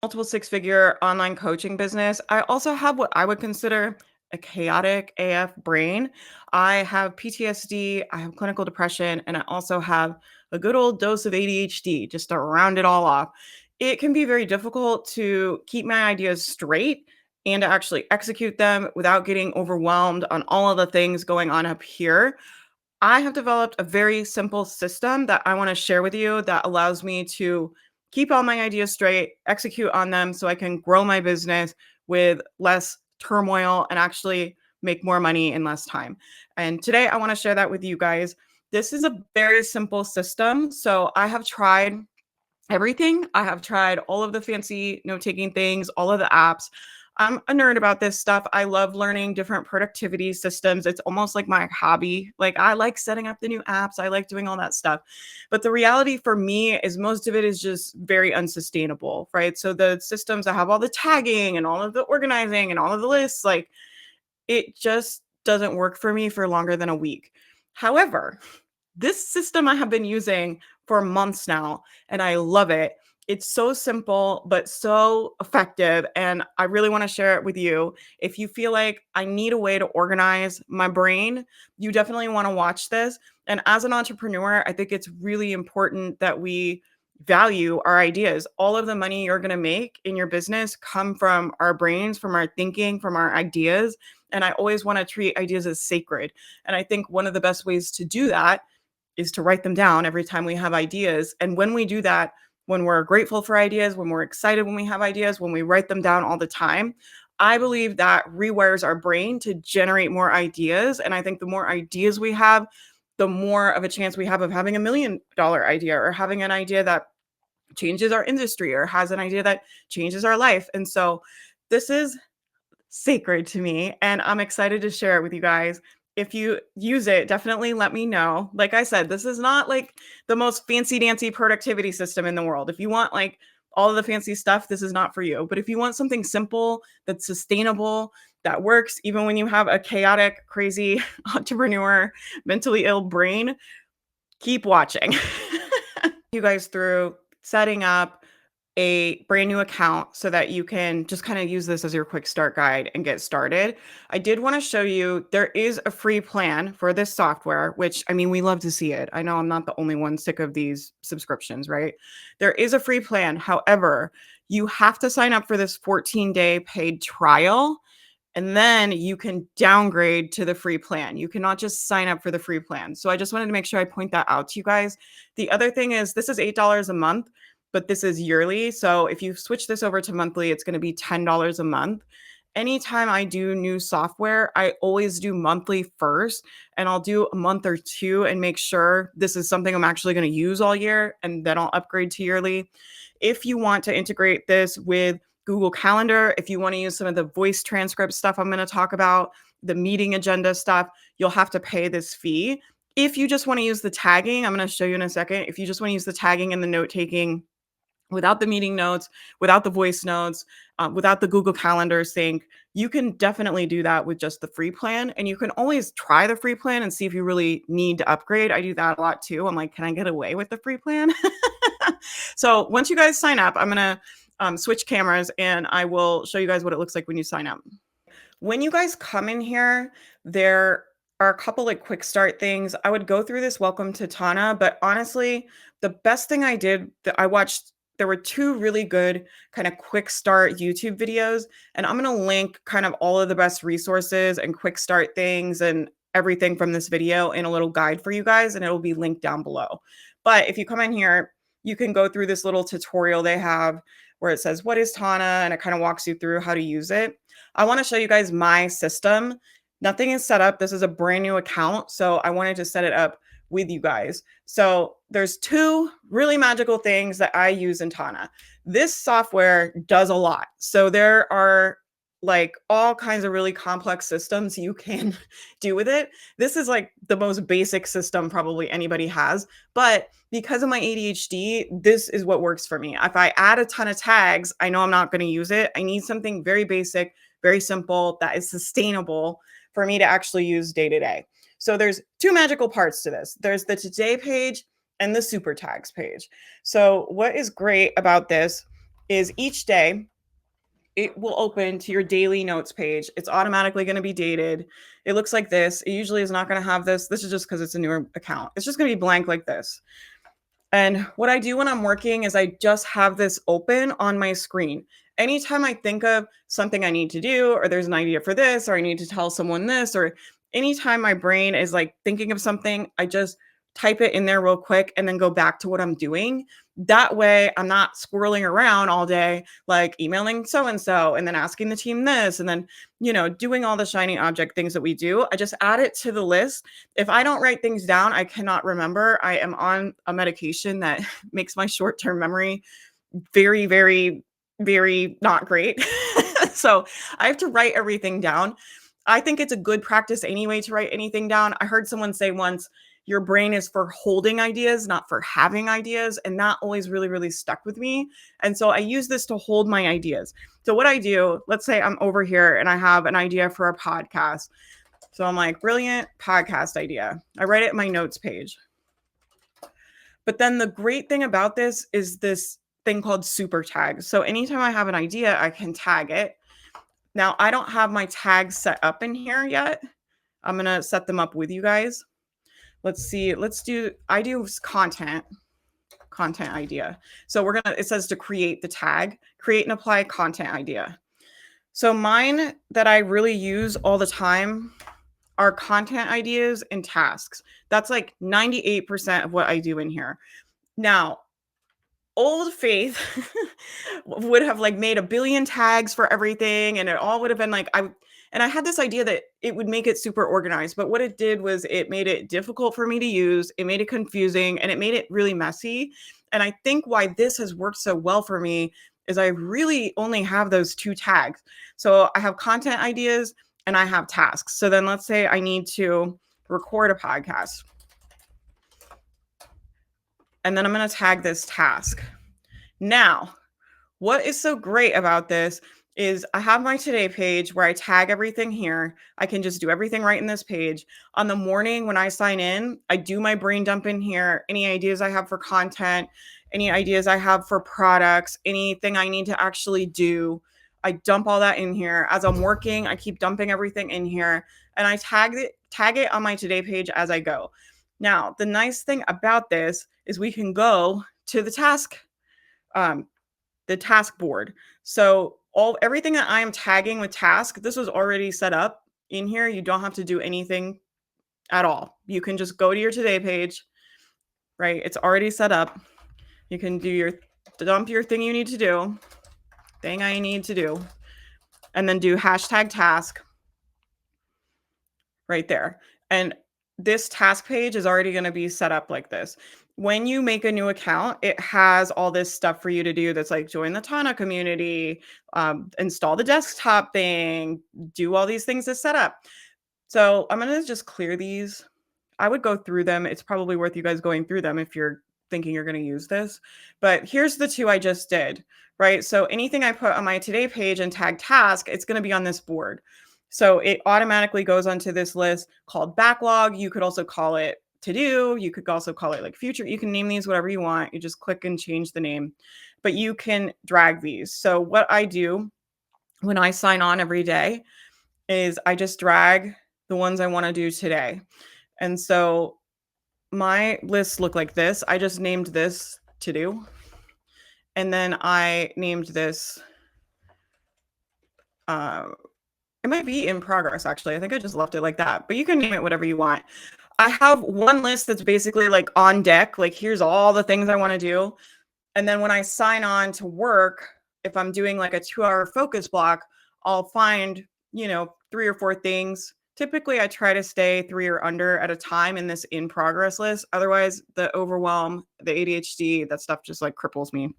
Multiple six-figure online coaching business. I also have what I would consider a chaotic AF brain. I have PTSD, I have clinical depression, and I also have a good old dose of ADHD just to round it all off. It can be very difficult to keep my ideas straight and to actually execute them without getting overwhelmed on all of the things going on up here. I have developed a very simple system that I want to share with you that allows me to keep all my ideas straight, execute on them so I can grow my business with less turmoil and actually make more money in less time. And today I want to share that with you guys. This is a very simple system. So I have tried everything. I have tried all of the fancy note-taking things, all of the apps. I'm a nerd about this stuff. I love learning different productivity systems. It's almost like my hobby. Like I like setting up the new apps. I like doing all that stuff. But the reality for me is most of it is just very unsustainable, right? So the systems that have all the tagging and all of the organizing and all of the lists, like it just doesn't work for me for longer than a week. However, this system I have been using for months now, and I love it. It's so simple, but so effective. And I really want to share it with you. If you feel like I need a way to organize my brain, you definitely want to watch this. And as an entrepreneur, I think it's really important that we value our ideas. All of the money you're going to make in your business come from our brains, from our thinking, from our ideas. And I always want to treat ideas as sacred. And I think one of the best ways to do that is to write them down every time we have ideas. And when we do that, when we're grateful for ideas, when we're excited when we have ideas, when we write them down all the time, I believe that rewires our brain to generate more ideas. And I think the more ideas we have, the more of a chance we have of having $1 million idea or having an idea that changes our industry or has an idea that changes our life. And so this is sacred to me, and I'm excited to share it with you guys. If you use it, definitely let me know. Like I said, this is not like the most fancy dancy productivity system in the world. If you want like all of the fancy stuff, this is not for you. But if you want something simple, that's sustainable, that works even when you have a chaotic, crazy entrepreneur, mentally ill brain, keep watching. You guys through setting up a brand new account so that you can just kind of use this as your quick start guide and get started. I did want to show you there is a free plan for this software, which I mean, we love to see it. I know I'm not the only one sick of these subscriptions, right? There is a free plan. However, you have to sign up for this 14-day paid trial. And then you can downgrade to the free plan. You cannot just sign up for the free plan. So I just wanted to make sure I point that out to you guys. The other thing is this is $8 a month, but this is yearly. So if you switch this over to monthly, it's going to be $10 a month. Anytime I do new software, I always do monthly first, and I'll do a month or two and make sure this is something I'm actually going to use all year, and then I'll upgrade to yearly. If you want to integrate this with Google Calendar, if you want to use some of the voice transcript stuff I'm going to talk about, the meeting agenda stuff, you'll have to pay this fee. If you just want to use the tagging, I'm going to show you in a second. If you just want to use the tagging and the note taking without the meeting notes, without the voice notes, without the Google Calendar sync, you can definitely do that with just the free plan. And you can always try the free plan and see if you really need to upgrade. I do that a lot too. I'm like, can I get away with the free plan? So once you guys sign up, I'm going to switch cameras and I will show you guys what it looks like when you sign up. When you guys come in here, there are a couple like quick start things. I would go through this welcome to Tana, but honestly, the best thing I did that I watched, there were two really good kind of quick start YouTube videos, and I'm going to link kind of all of the best resources and quick start things and everything from this video in a little guide for you guys, and it'll be linked down below. But if you come in here, you can go through this little tutorial they have where it says, what is Tana? And it kind of walks you through how to use it. I want to show you guys my system. Nothing is set up. This is a brand new account. So I wanted to set it up with you guys. So there's two really magical things that I use in Tana. This software does a lot. So there are like all kinds of really complex systems you can do with it. This is like the most basic system probably anybody has, but because of my ADHD, this is what works for me. If I add a ton of tags, I know I'm not going to use it. I need something very basic, very simple, that is sustainable for me to actually use day to day. So there's two magical parts to this. There's the today page and the super tags page. So what is great about this is each day it will open to your daily notes page. It's automatically going to be dated. It looks like this. It usually is not going to have this. This is just because it's a newer account. It's just going to be blank like this. And what I do when I'm working is I just have this open on my screen. Anytime I think of something I need to do, or there's an idea for this, or I need to tell someone this, or anytime my brain is like thinking of something, I just type it in there real quick and then go back to what I'm doing. That way, I'm not squirreling around all day, like emailing so and so, and then asking the team this, and then, doing all the shiny object things that we do. I just add it to the list. If I don't write things down, I cannot remember. I am on a medication that makes my short-term memory very, very, very not great. So I have to write everything down. I think it's a good practice anyway to write anything down. I heard someone say once, your brain is for holding ideas, not for having ideas. And that always really, really stuck with me. And so I use this to hold my ideas. So what I do, let's say I'm over here and I have an idea for a podcast. So I'm like, brilliant podcast idea. I write it in my notes page. But then the great thing about this is this thing called super tags. So anytime I have an idea, I can tag it. Now, I don't have my tags set up in here yet. I'm going to set them up with you guys. Let's see. I do content idea. So it says to create the tag, create and apply content idea. So mine that I really use all the time are content ideas and tasks. That's like 98% of what I do in here. Now, old Faith would have like made a billion tags for everything, and it all would have been like I had this idea that it would make it super organized, but what it did was it made it difficult for me to use, it made it confusing, and it made it really messy. And I think why this has worked so well for me is I really only have those two tags. So I have content ideas and I have tasks. So then let's say I need to record a podcast. And then I'm going to tag this task. Now, what is so great about this is I have my today page where I tag everything here. I can just do everything right in this page. On the morning when I sign in, I do my brain dump in here. Any ideas I have for content, any ideas I have for products, anything I need to actually do, I dump all that in here. As I'm working, I keep dumping everything in here, and I tag it on my today page as I go. Now, the nice thing about this is we can go to the task board. So everything that I am tagging with task, this was already set up in here. You don't have to do anything at all. You can just go to your today page, right? It's already set up. You can dump your thing you need to do, thing I need to do, and then do hashtag task right there. And this task page is already going to be set up like this. When you make a new account, it has all this stuff for you to do that's like join the Tana community, install the desktop thing, do all these things to set up. So I'm going to just clear these. I would go through them. It's probably worth you guys going through them if you're thinking you're going to use this. But here's the two I just did, right? So anything I put on my today page and tag task, it's going to be on this board. So it automatically goes onto this list called backlog. You could also call it to do. You could also call it like future. You can name these whatever you want. You just click and change the name, but you can drag these. So what I do when I sign on every day is I just drag the ones I want to do today. And so my lists look like this. I just named this to do. And then I named this, it might be in progress, actually. I think I just left it like that, but you can name it whatever you want. I have one list that's basically like on deck, like here's all the things I want to do. And then when I sign on to work, if I'm doing like a 2-hour focus block, I'll find, 3 or 4 things. Typically, I try to stay 3 or under at a time in this in progress list. Otherwise, the overwhelm, the ADHD, that stuff just like cripples me.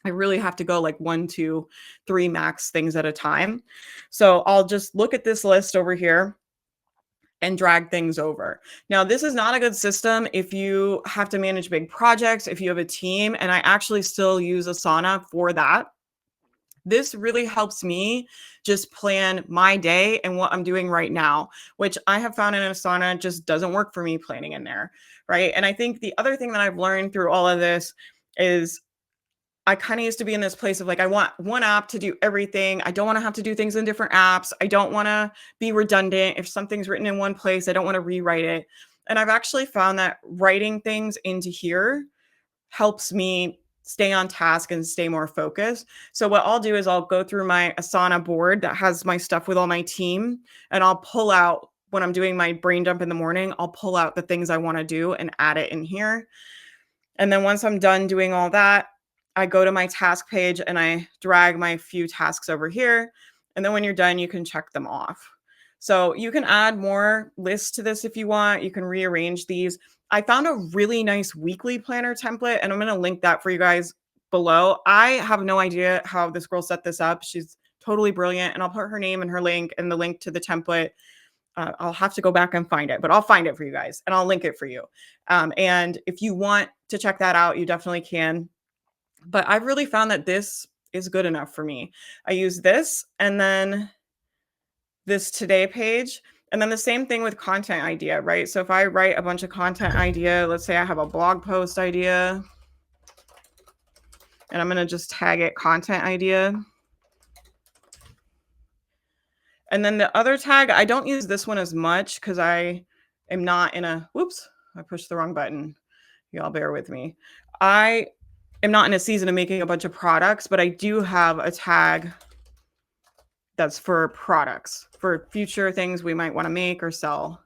I really have to go like 1, 2, 3 max things at a time. So I'll just look at this list over here and drag things over. Now, this is not a good system if you have to manage big projects, if you have a team, and I actually still use Asana for that. This really helps me just plan my day and what I'm doing right now, which I have found in Asana just doesn't work for me planning in there, right? And I think the other thing that I've learned through all of this is I kind of used to be in this place of like, I want one app to do everything. I don't want to have to do things in different apps. I don't want to be redundant. If something's written in one place, I don't want to rewrite it. And I've actually found that writing things into here helps me stay on task and stay more focused. So what I'll do is I'll go through my Asana board that has my stuff with all my team, and I'll pull out when I'm doing my brain dump in the morning, I'll pull out the things I want to do and add it in here. And then once I'm done doing all that, I go to my task page and I drag my few tasks over here. And then when you're done, you can check them off. So you can add more lists to this if you want. You can rearrange these. I found a really nice weekly planner template, and I'm going to link that for you guys below. I have no idea how this girl set this up. She's totally brilliant. And I'll put her name and her link and the link to the template. I'll have to go back and find it, but I'll find it for you guys and I'll link it for you. And if you want to check that out, you definitely can. But I've really found that this is good enough for me. I use this and then this today page. And then the same thing with content idea, right? So if I write a bunch of content idea, let's say I have a blog post idea, and I'm going to just tag it content idea. And then the other tag, I don't use this one as much because I am not in a, whoops, I pushed the wrong button. Y'all bear with me. I am not in a season of making a bunch of products, but I do have a tag that's for products, for future things we might want to make or sell.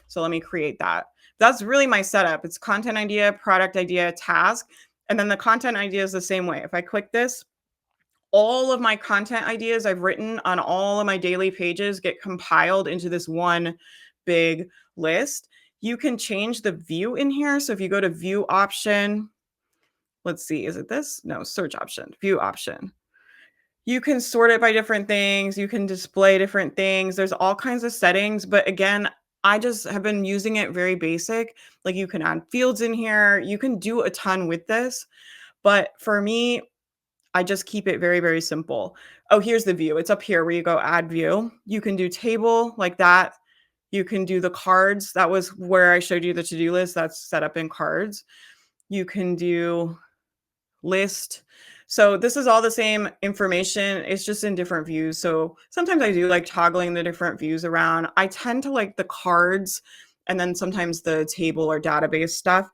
So let me create that. That's really my setup. It's content idea, product idea, task. And then the content idea is the same way. If I click this, all of my content ideas I've written on all of my daily pages get compiled into this one big list. You can change the view in here. So if you go to view option, let's see, is it this? No, search option, view option. You can sort it by different things. You can display different things. There's all kinds of settings. But again, I just have been using it very basic. Like you can add fields in here. You can do a ton with this. But for me, I just keep it very, very simple. Oh, here's the view. It's up here where you go add view. You can do table like that. You can do the cards. That was where I showed you the to-do list. That's set up in cards. You can do list. So this is all the same information. It's just in different views. So sometimes I do like toggling the different views around. I tend to like the cards and then sometimes the table or database stuff.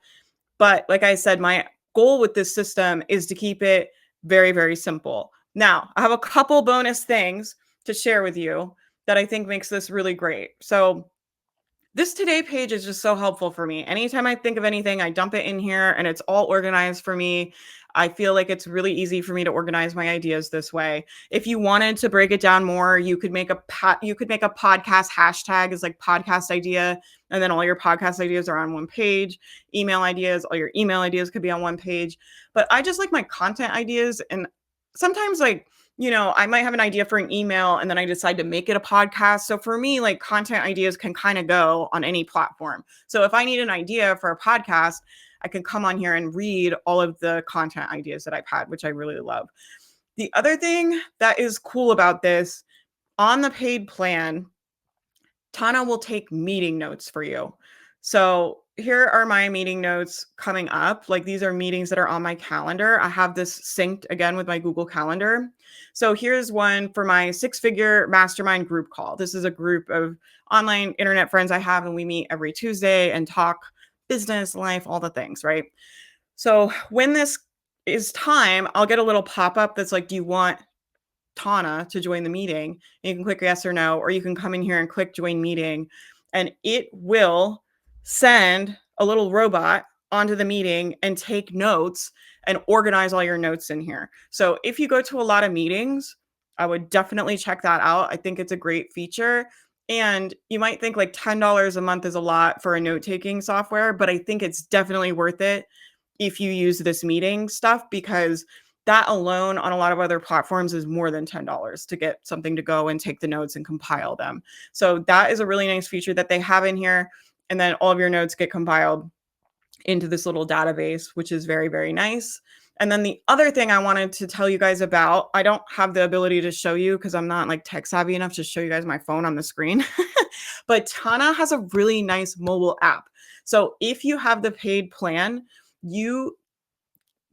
But like I said, my goal with this system is to keep it very, very simple. Now, I have a couple bonus things to share with you that I think makes this really great. So this today page is just so helpful for me. Anytime I think of anything, I dump it in here and it's all organized for me. I feel like it's really easy for me to organize my ideas this way. If you wanted to break it down more, you could make a podcast hashtag is like podcast idea, and then all your podcast ideas are on one page. Email ideas, all your email ideas could be on one page. But I just like my content ideas, and sometimes like I might have an idea for an email and then I decide to make it a podcast. So for me, like content ideas can kind of go on any platform. So if I need an idea for a podcast, I can come on here and read all of the content ideas that I've had, which I really love. The other thing that is cool about this, on the paid plan, Tana will take meeting notes for you. So here are my meeting notes coming up. Like these are meetings that are on my calendar. I have this synced again with my Google Calendar. So here's one for my 6-figure mastermind group call. This is a group of online internet friends I have, and we meet every Tuesday and talk business, life, all the things, right? So when this is time, I'll get a little pop-up that's like, do you want Tana to join the meeting? And you can click yes or no, or you can come in here and click join meeting, and it will send a little robot onto the meeting and take notes and organize all your notes in here. So if you go to a lot of meetings, I would definitely check that out. I think it's a great feature. And you might think like $10 a month is a lot for a note-taking software, but I think it's definitely worth it if you use this meeting stuff, because that alone on a lot of other platforms is more than $10 to get something to go and take the notes and compile them. So that is a really nice feature that they have in here. And then all of your notes get compiled into this little database, which is very, very nice. And then the other thing I wanted to tell you guys about, I don't have the ability to show you because I'm not like tech savvy enough to show you guys my phone on the screen, but Tana has a really nice mobile app. So if you have the paid plan, you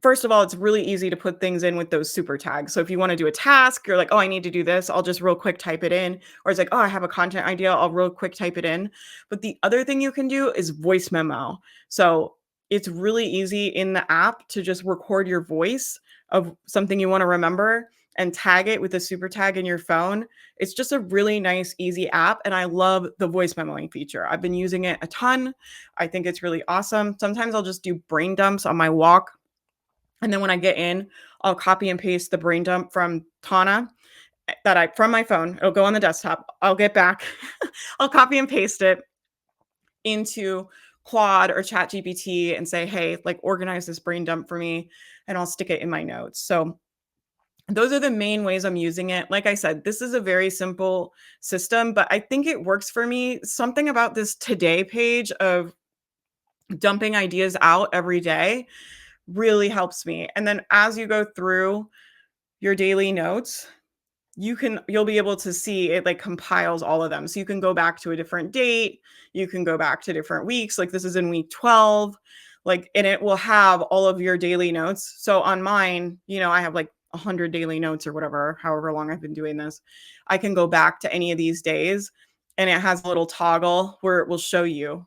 First of all, it's really easy to put things in with those super tags. So if you want to do a task, you're like, oh, I need to do this. I'll just real quick type it in. Or it's like, oh, I have a content idea. I'll real quick type it in. But the other thing you can do is voice memo. So it's really easy in the app to just record your voice of something you want to remember and tag it with a super tag in your phone. It's just a really nice, easy app. And I love the voice memoing feature. I've been using it a ton. I think it's really awesome. Sometimes I'll just do brain dumps on my walk, and then when I get in, I'll copy and paste the brain dump from Tana that I from my phone. It'll go on the desktop. I'll get back. I'll copy and paste it into Claude or ChatGPT and say, "Hey, like organize this brain dump for me," and I'll stick it in my notes. So those are the main ways I'm using it. Like I said, this is a very simple system, but I think it works for me. Something about this today page of dumping ideas out every day really helps me. And then as you go through your daily notes, you'll be able to see it like compiles all of them. So you can go back to a different date, you can go back to different weeks. Like this is in week 12, like, and it will have all of your daily notes. So on mine, I have like 100 daily notes or whatever, however long I've been doing this. I can go back to any of these days and it has a little toggle where it will show you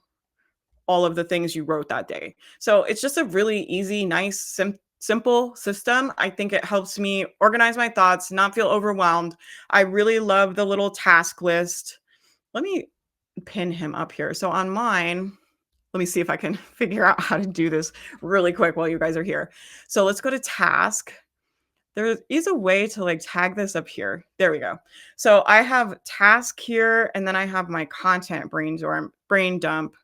all of the things you wrote that day. So it's just a really easy, nice, simple system. I think it helps me organize my thoughts, not feel overwhelmed. I really love the little task list. Let me pin him up here. So on mine, let me see if I can figure out how to do this really quick while you guys are here. So let's go to task. There is a way to like tag this up here. There we go. So I have task here, and then I have my content brain dump.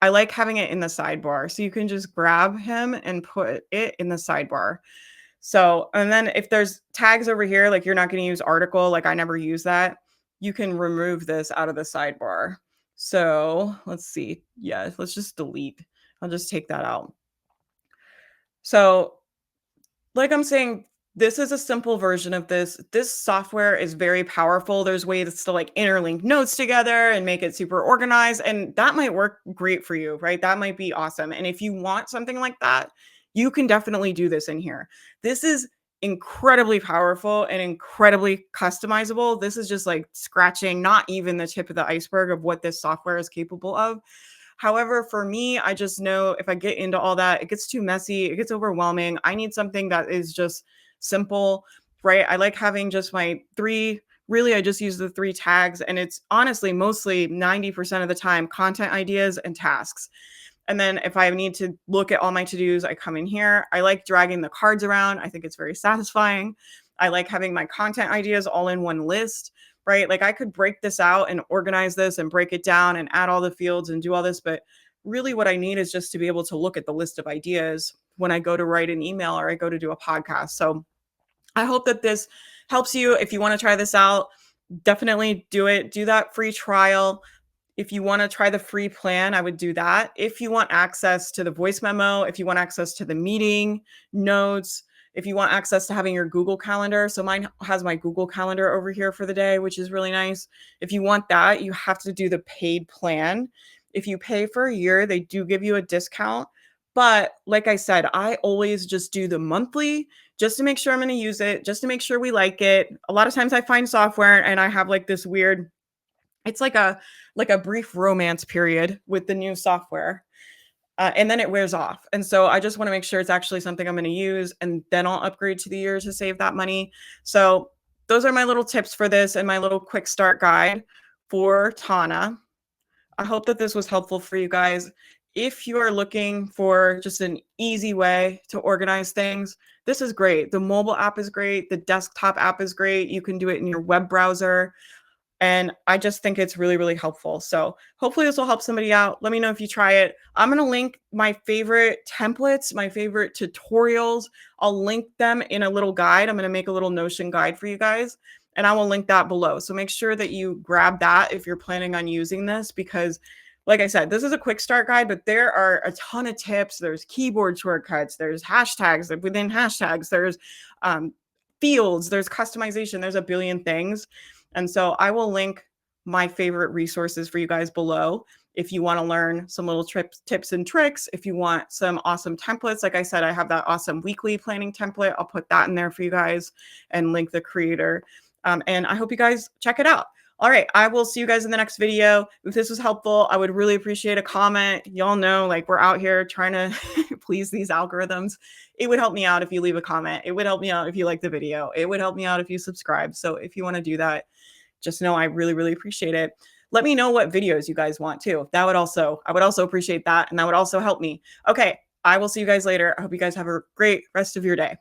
I like having it in the sidebar. So you can just grab him and put it in the sidebar. So, and then if there's tags over here, like you're not going to use article, like I never use that, you can remove this out of the sidebar. So let's see. Yeah, let's just delete. I'll just take that out. So like I'm saying, this is a simple version of this. This software is very powerful. There's ways to like interlink notes together and make it super organized. And that might work great for you, right? That might be awesome. And if you want something like that, you can definitely do this in here. This is incredibly powerful and incredibly customizable. This is just like scratching, not even the tip of the iceberg of what this software is capable of. However, for me, I just know if I get into all that, it gets too messy, it gets overwhelming. I need something that is just simple, right? I like having just my three, really, I just use the three tags, and it's honestly mostly 90% of the time content ideas and tasks. And then if I need to look at all my to-dos, I come in here. I like dragging the cards around. I think it's very satisfying. I like having my content ideas all in one list, right? Like I could break this out and organize this and break it down and add all the fields and do all this. But really, what I need is just to be able to look at the list of ideas when I go to write an email or I go to do a podcast. So I hope that this helps you. If you want to try this out, definitely do it. Do that free trial. If you want to try the free plan, I would do that. If you want access to the voice memo, if you want access to the meeting notes, if you want access to having your Google Calendar. So mine has my Google Calendar over here for the day, which is really nice. If you want that, you have to do the paid plan. If you pay for a year, they do give you a discount. But like I said, I always just do the monthly just to make sure I'm going to use it, just to make sure we like it. A lot of times I find software and I have like this weird, it's like a brief romance period with the new software. And then it wears off. And so I just want to make sure it's actually something I'm going to use, and then I'll upgrade to the year to save that money. So those are my little tips for this and my little quick start guide for Tana. I hope that this was helpful for you guys. If you are looking for just an easy way to organize things, this is great. The mobile app is great. The desktop app is great. You can do it in your web browser. And I just think it's really, really helpful. So hopefully this will help somebody out. Let me know if you try it. I'm going to link my favorite templates, my favorite tutorials. I'll link them in a little guide. I'm going to make a little Notion guide for you guys, and I will link that below. So make sure that you grab that if you're planning on using this, because like I said, this is a quick start guide, but there are a ton of tips. There's keyboard shortcuts, there's hashtags within hashtags, there's fields, there's customization, there's a billion things. And so I will link my favorite resources for you guys below. If you want to learn some little tips and tricks, if you want some awesome templates, like I said, I have that awesome weekly planning template. I'll put that in there for you guys and link the creator. And I hope you guys check it out. All right, I will see you guys in the next video. If this was helpful, I would really appreciate a comment. Y'all know, like, we're out here trying to please these algorithms. It would help me out if you leave a comment. It would help me out if you like the video. It would help me out if you subscribe. So if you want to do that, just know I really, really appreciate it. Let me know what videos you guys want too. I would also appreciate that. And that would also help me. Okay. I will see you guys later. I hope you guys have a great rest of your day.